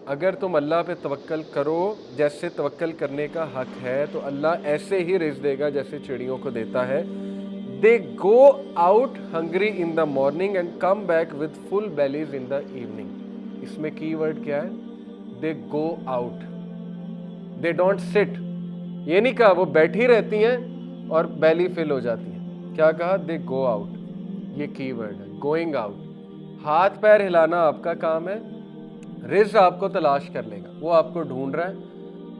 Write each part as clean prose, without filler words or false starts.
اگر تم اللہ پہ توکل کرو جیسے توکل کرنے کا حق ہے تو اللہ ایسے ہی رزق دے گا جیسے چڑیوں کو دیتا ہے. They go out hungry in the morning and come back with full bellies in the evening. اس میں کی ورڈ کیا ہے؟ They go out. They don't sit. یہ نہیں کہا وہ بیٹھی رہتی ہیں اور بیلی فل ہو جاتی ہیں. کیا کہا؟ They go out. یہ کی ورڈ ہے. Going out. ہاتھ پیر ہلانا آپ کا کام ہے. رزق آپ کو تلاش کر لے گا. وہ آپ کو ڈھونڈ رہا ہے.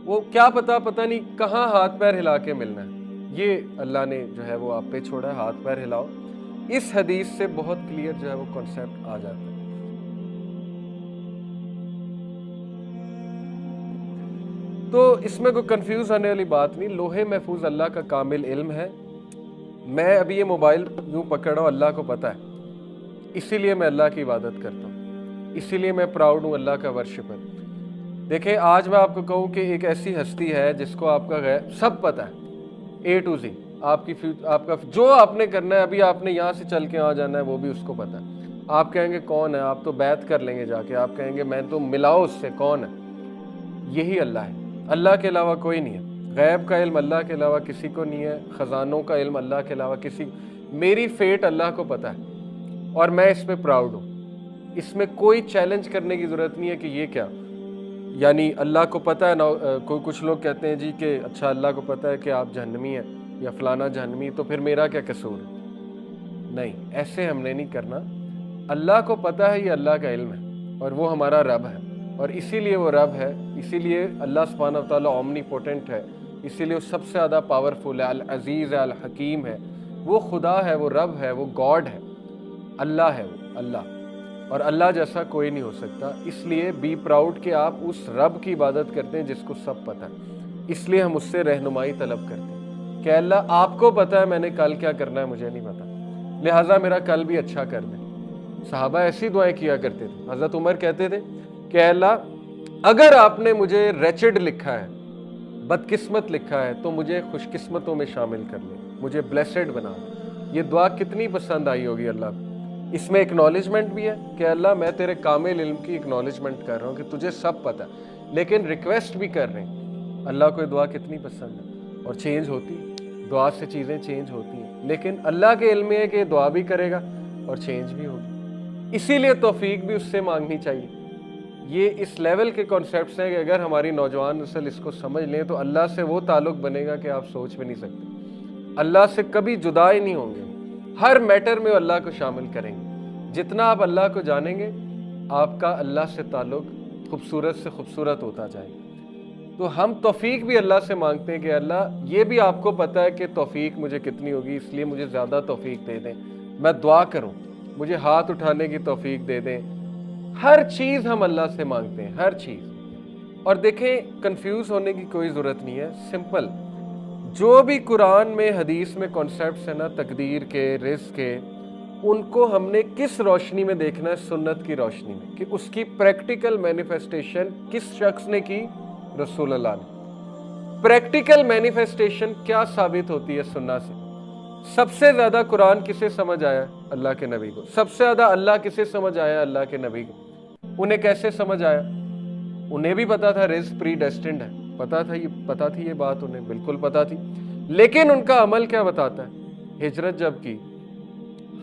وہ کیا پتہ نہیں کہاں ہاتھ پیر ہلا کے ملنا ہے. یہ اللہ نے جو ہے وہ آپ پہ چھوڑا ہے. ہاتھ پیر ہلاؤ. اس حدیث سے بہت کلیئر جو ہے وہ کانسیپٹ آ جاتا ہے. تو اس میں کوئی کنفیوز ہونے والی بات نہیں. لوح محفوظ اللہ کا کامل علم ہے. میں ابھی یہ موبائل یوں پکڑ رہا ہوں, اللہ کو پتہ ہے. اسی لیے میں اللہ کی عبادت کرتا ہوں. اسی لیے میں پراؤڈ ہوں اللہ کا ورشپر. دیکھیں آج میں آپ کو کہوں کہ ایک ایسی ہستی ہے جس کو آپ کا غیب سب پتہ ہے, A to Z. آپ کا جو آپ نے کرنا ہے, ابھی آپ نے یہاں سے چل کے آ جانا ہے, وہ بھی اس کو پتہ ہے. آپ کہیں گے کون ہے, آپ تو بیعت کر لیں گے جا کے. آپ کہیں گے میں تو ملاؤ اس سے, کون ہے؟ یہی اللہ ہے. اللہ کے علاوہ کوئی نہیں ہے. غیب کا علم اللہ کے علاوہ کسی کو نہیں ہے. خزانوں کا علم اللہ کے علاوہ میری فیٹ اللہ کو پتہ ہے اور میں اس پہ پراؤڈ ہوں. اس میں کوئی چیلنج کرنے کی ضرورت نہیں ہے کہ یہ کیا, یعنی اللہ کو پتہ ہے نا. کچھ لوگ کہتے ہیں جی کہ اچھا اللہ کو پتہ ہے کہ آپ جہنمی ہیں یا فلانا جہنمی, تو پھر میرا کیا قصور ہے؟ نہیں, ایسے ہم نے نہیں کرنا. اللہ کو پتہ ہے, یہ اللہ کا علم ہے اور وہ ہمارا رب ہے. اور اسی لیے وہ رب ہے, اسی لیے اللہ سبحانہ و تعالیٰ اومنی پوٹنٹ ہے, اسی لیے وہ سب سے زیادہ پاورفل ہے, العزیز ہے, الحکیم ہے. وہ خدا ہے, وہ رب ہے, وہ گاڈ ہے, اللہ ہے, وہ اللہ. اور اللہ جیسا کوئی نہیں ہو سکتا. اس لیے بی پراؤڈ کہ آپ اس رب کی عبادت کرتے ہیں جس کو سب پتہ ہے. اس لیے ہم اس سے رہنمائی طلب کرتے ہیں کہ اللہ آپ کو پتہ ہے میں نے کل کیا کرنا ہے, مجھے نہیں پتہ, لہٰذا میرا کل بھی اچھا کر دیں. صحابہ ایسی دعائیں کیا کرتے تھے. حضرت عمر کہتے تھے کہ اللہ اگر آپ نے مجھے ریچڈ لکھا ہے, بدقسمت لکھا ہے, تو مجھے خوش قسمتوں میں شامل کر لیں, مجھے بلیسڈ بنا دیں. یہ دعا کتنی پسند آئی ہوگی اللہ کو. اس میں اکنالجمنٹ بھی ہے کہ اللہ میں تیرے کامل علم کی اکنالجمنٹ کر رہا ہوں کہ تجھے سب پتہ ہے, لیکن ریکویسٹ بھی کر رہے ہیں. اللہ کو یہ دعا کتنی پسند ہے اور چینج ہوتی ہے. دعا سے چیزیں چینج ہوتی ہیں, لیکن اللہ کے علم میں ہے کہ دعا بھی کرے گا اور چینج بھی ہوگی. اسی لیے توفیق بھی اس سے مانگنی چاہیے. یہ اس لیول کے کانسیپٹس ہیں کہ اگر ہماری نوجوان نسل اس کو سمجھ لیں تو اللہ سے وہ تعلق بنے گا کہ آپ سوچ بھی نہیں سکتے. اللہ سے کبھی جدا ہی نہیں ہوں گے. ہر میٹر میں اللہ کو شامل کریں گے. جتنا آپ اللہ کو جانیں گے آپ کا اللہ سے تعلق خوبصورت سے خوبصورت ہوتا جائے گا. تو ہم توفیق بھی اللہ سے مانگتے ہیں کہ اللہ یہ بھی آپ کو پتہ ہے کہ توفیق مجھے کتنی ہوگی, اس لیے مجھے زیادہ توفیق دے دیں. میں دعا کروں مجھے ہاتھ اٹھانے کی توفیق دے دیں. ہر چیز ہم اللہ سے مانگتے ہیں, ہر چیز. اور دیکھیں کنفیوز ہونے کی کوئی ضرورت نہیں ہے, سمپل. جو بھی قرآن میں حدیث میں کانسیپٹس ہیں نا تقدیر کے, رزق کے, ان کو ہم نے کس روشنی میں دیکھنا ہے؟ سنت کی روشنی میں, کہ اس کی پریکٹیکل مینیفیسٹیشن کس شخص نے کی؟ رسول اللہ نے. پریکٹیکل مینیفیسٹیشن کیا ثابت ہوتی ہے سنت سے؟ سب سے زیادہ قرآن کسے سمجھ آیا؟ اللہ کے نبی کو. سب سے زیادہ اللہ کسے سمجھ آیا؟ اللہ کے نبی کو. انہیں کیسے سمجھ آیا؟ انہیں بھی پتا تھا رزق پری ڈیسٹنڈ ہے, پتا تھی یہ بات, انہیں بالکل پتا تھی. لیکن ان کا عمل کیا بتاتا ہے؟ ہجرت جب کی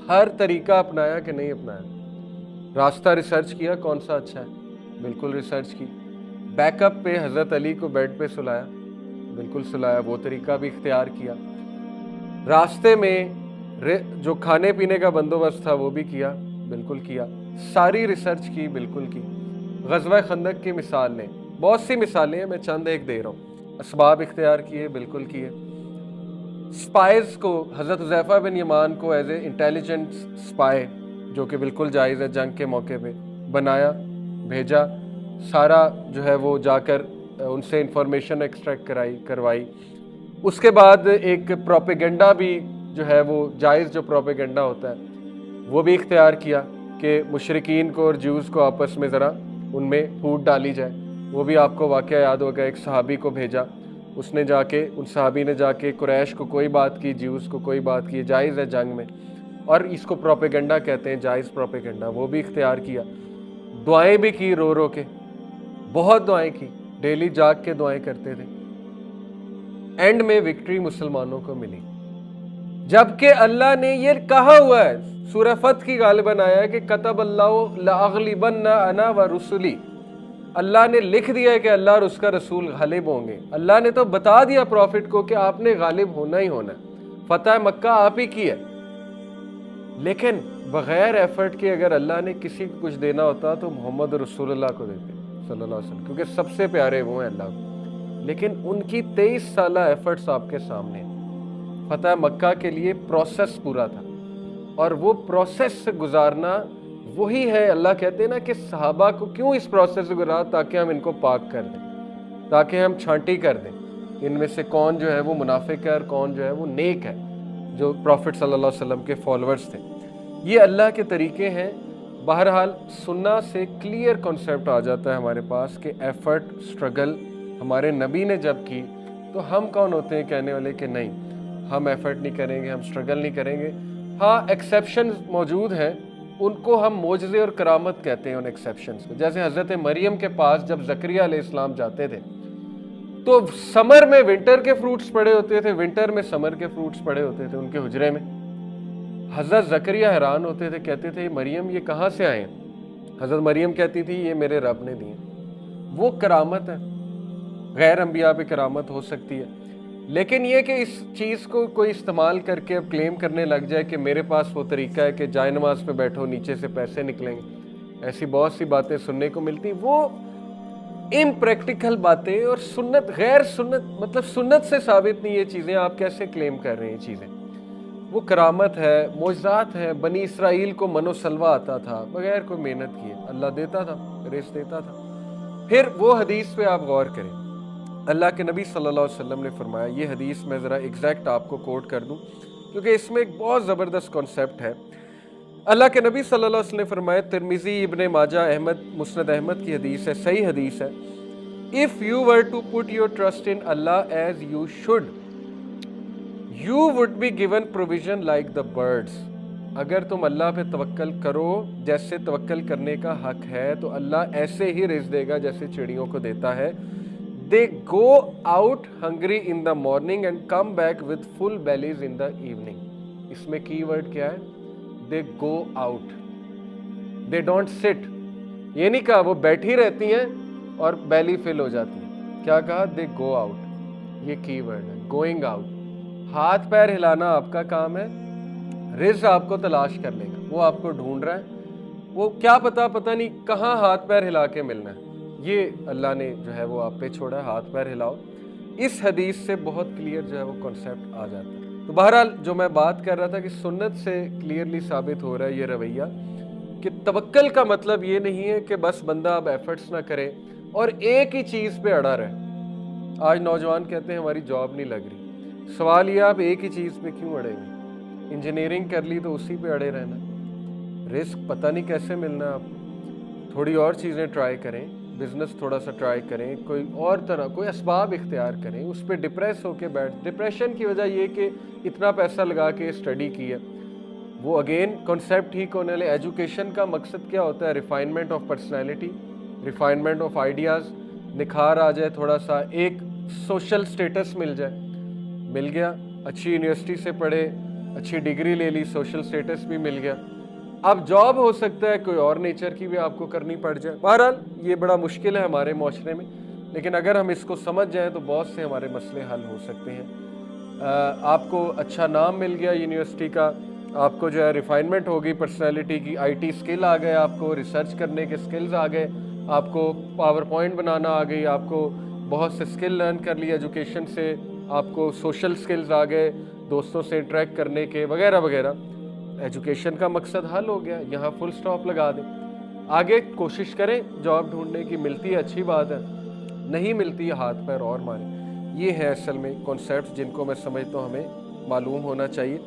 ہر طریقہ اپنایا کہ نہیں اپنایا؟ راستہ ریسرچ کیا کون سا اچھا ہے؟ بالکل ریسرچ کی. بیک اپ پہ حضرت علی کو بیڈ پہ سلایا, بالکل سلایا, وہ طریقہ بھی اختیار کیا. راستے میں جو کھانے پینے کا بندوبست تھا وہ بھی کیا, بالکل کیا. ساری ریسرچ کی, بالکل کی. غزوہ خندق کی مثال لیں, بہت سی مثالیں ہیں, میں چند ایک دے رہا ہوں. اسباب اختیار کیے, بالکل کیے. سپائز کو حضرت حذیفہ بن یمان کو ایز اے انٹیلیجنٹ سپائی, جو کہ بالکل جائز ہے, جنگ کے موقع پہ بنایا, بھیجا. سارا جو ہے وہ جا کر ان سے انفارمیشن ایکسٹریکٹ کروائی. اس کے بعد ایک پروپیگنڈا بھی جو ہے وہ جائز, جو پروپیگنڈا ہوتا ہے وہ بھی اختیار کیا کہ مشرکین کو اور جیوز کو آپس میں ذرا ان میں پھوٹ ڈالی جائے. وہ بھی آپ کو واقعہ یاد ہوگا, ایک صحابی کو بھیجا, اس نے جا کے, ان صحابی نے جا کے قریش کو کوئی بات کی, جیوز کو کوئی بات کی, جائز ہے جنگ میں, اور اس کو پروپیگنڈا کہتے ہیں, جائز پروپیگنڈا, وہ بھی اختیار کیا. دعائیں بھی کی رو رو کے, بہت دعائیں کی، ڈیلی جاگ کے دعائیں کرتے تھے، اینڈ میں وکٹری مسلمانوں کو ملی، جبکہ اللہ نے یہ کہا ہوا ہے، سورہ فتح کی غالباً آیا ہے کہ کتب اللہ لأغلبن انا ورسلی، اللہ نے لکھ دیا ہے کہ اللہ اور اس کا رسول غالب ہوں گے۔ اللہ نے تو بتا دیا پروفٹ کو کہ آپ نے غالب ہونا ہی ہونا ہے، فتح مکہ آپ ہی کی ہے، لیکن بغیر ایفرٹ کے اگر اللہ نے کسی کو کچھ دینا ہوتا تو محمد رسول اللہ کو دیتے صلی اللہ علیہ وسلم، کیونکہ سب سے پیارے وہ ہیں اللہ کو، لیکن ان کی 23 سالہ ایفرٹس آپ کے سامنے ہیں۔ فتح مکہ کے لیے پروسیس پورا تھا، اور وہ پروسیس سے گزارنا وہی ہے، اللہ کہتے ہیں نا کہ صحابہ کو کیوں اس پروسیس سے گزارا، تاکہ ہم ان کو پاک کر دیں، تاکہ ہم چھانٹی کر دیں ان میں سے کون جو ہے وہ منافق ہے اور کون جو ہے وہ نیک ہے، جو پروفٹ صلی اللہ علیہ وسلم کے فالورز تھے۔ یہ اللہ کے طریقے ہیں۔ بہرحال سننا سے کلیئر کنسیپٹ آ جاتا ہے ہمارے پاس کہ ایفرٹ، سٹرگل ہمارے نبی نے جب کی، تو ہم کون ہوتے ہیں کہنے والے کہ نہیں ہم ایفرٹ نہیں کریں گے، ہم سٹرگل نہیں کریں گے۔ ہاں ایکسیپشنز موجود ہیں، ان کو ہم معجزے اور کرامت کہتے ہیں ان ایکسیپشنز کو، جیسے حضرت مریم کے پاس جب زکریا علیہ السلام جاتے تھے تو سمر میں ونٹر کے فروٹس پڑے ہوتے تھے، ونٹر میں سمر کے فروٹس پڑے ہوتے تھے ان کے حجرے میں۔ حضرت زکریا حیران ہوتے تھے، کہتے تھے مریم یہ کہاں سے آئے ہیں؟ حضرت مریم کہتی تھی یہ میرے رب نے دیے۔ وہ کرامت ہے، غیر انبیاء پہ کرامت ہو سکتی ہے، لیکن یہ کہ اس چیز کو کوئی استعمال کر کے اب کلیم کرنے لگ جائے کہ میرے پاس وہ طریقہ ہے کہ جائے نماز پہ بیٹھو نیچے سے پیسے نکلیں گے، ایسی بہت سی باتیں سننے کو ملتی، وہ امپریکٹیکل باتیں اور سنت غیر سنت، مطلب سنت سے ثابت نہیں یہ چیزیں، آپ کیسے کلیم کر رہے ہیں یہ چیزیں؟ وہ کرامت ہے، معجزات ہیں۔ بنی اسرائیل کو من و سلوہ آتا تھا بغیر کوئی محنت کیے، اللہ دیتا تھا، رزق دیتا تھا۔ پھر وہ حدیث پہ آپ غور کریں، اللہ کے نبی صلی اللہ علیہ وسلم نے فرمایا، یہ حدیث میں ذرا ایگزیکٹ آپ کو کوٹ کر دوں کیونکہ اس میں ایک بہت زبردست کانسیپٹ ہے۔ اللہ کے نبی صلی اللہ علیہ وسلم نے فرمایا، ترمذی، ابن ماجہ، احمد، مسند احمد کی حدیث ہے، صحیح حدیث ہے، if you were to put your trust in Allah as you should, you would be given provision like the birds۔ اگر تم اللہ پہ توکل کرو جیسے توکل کرنے کا حق ہے تو اللہ ایسے ہی رزق دے گا جیسے چڑیوں کو دیتا ہے۔ They go out hungry in the morning and come back with full bellies in the evening۔ اس میں کی ورڈ کیا ہے؟ They go out, they don't sit۔ یہ نہیں کہا وہ بیٹھی رہتی ہیں اور بیلی فل ہو جاتی ہیں، کیا کہا؟ They go out۔ یہ کی ورڈ ہے، going out۔ ہاتھ پیر ہلانا آپ کا کام ہے، رزق آپ کو تلاش کر لے گا، وہ آپ کو ڈھونڈ رہا ہے، وہ کیا پتہ نہیں کہاں ہاتھ پیر ہلا کے ملنا ہے، یہ اللہ نے جو ہے وہ آپ پہ چھوڑا ہے، ہاتھ پیر ہلاؤ۔ اس حدیث سے بہت کلیئر جو ہے وہ کنسیپٹ آ جاتا ہے۔ تو بہرحال جو میں بات کر رہا تھا کہ سنت سے کلیئرلی ثابت ہو رہا ہے یہ رویہ کہ توکل کا مطلب یہ نہیں ہے کہ بس بندہ اب ایفرٹس نہ کرے اور ایک ہی چیز پہ اڑا رہے۔ آج نوجوان کہتے ہیں ہماری جاب نہیں لگ رہی، سوال یہ آپ ایک ہی چیز پہ کیوں اڑیں گے؟ انجینئرنگ کر لی تو اسی پہ اڑے رہنا، رزق پتہ نہیں کیسے ملنا ہے آپ کو، تھوڑی اور چیزیں ٹرائی کریں، بزنس تھوڑا سا ٹرائی کریں، کوئی اور طرح کوئی اسباب اختیار کریں، اس پہ ڈپریس ہو کے ڈپریشن کی وجہ یہ کہ اتنا پیسہ لگا کے اسٹڈی کی ہے، وہ اگین کنسیپٹ ٹھیک ہونے لے۔ ایجوکیشن کا مقصد کیا ہوتا ہے؟ Refinement of personality, refinement of ideas, نکھار آ جائے، تھوڑا سا ایک سوشل سٹیٹس مل جائے، مل گیا، اچھی یونیورسٹی سے پڑھے، اچھی ڈگری لے لی، سوشل سٹیٹس بھی مل گیا۔ اب جاب ہو سکتا ہے کوئی اور نیچر کی بھی آپ کو کرنی پڑ جائے۔ بہرحال یہ بڑا مشکل ہے ہمارے معاشرے میں، لیکن اگر ہم اس کو سمجھ جائیں تو بہت سے ہمارے مسئلے حل ہو سکتے ہیں۔ آپ کو اچھا نام مل گیا یونیورسٹی کا، آپ کو جو ہے ریفائنمنٹ ہو گئی پرسنالٹی کی، آئی ٹی اسکل آ گئے، آپ کو ریسرچ کرنے کے سکلز آ گئے، آپ کو پاور پوائنٹ بنانا آ گئی، آپ کو بہت سے سکل لرن کر لی ایجوکیشن سے، آپ کو سوشل سکلز آ گئے، دوستوں سے انٹریکٹ کرنے کے وغیرہ وغیرہ۔ ایجوکیشن کا مقصد حل ہو گیا، یہاں فل سٹاپ لگا دیں۔ آگے کوشش کریں جاب ڈھونڈنے کی، ملتی ہے اچھی بات ہے، نہیں ملتی ہے ہاتھ پیر اور ماریں۔ یہ ہے اصل میں کنسیپٹ جن کو میں سمجھتا ہوں ہمیں معلوم ہونا چاہیے۔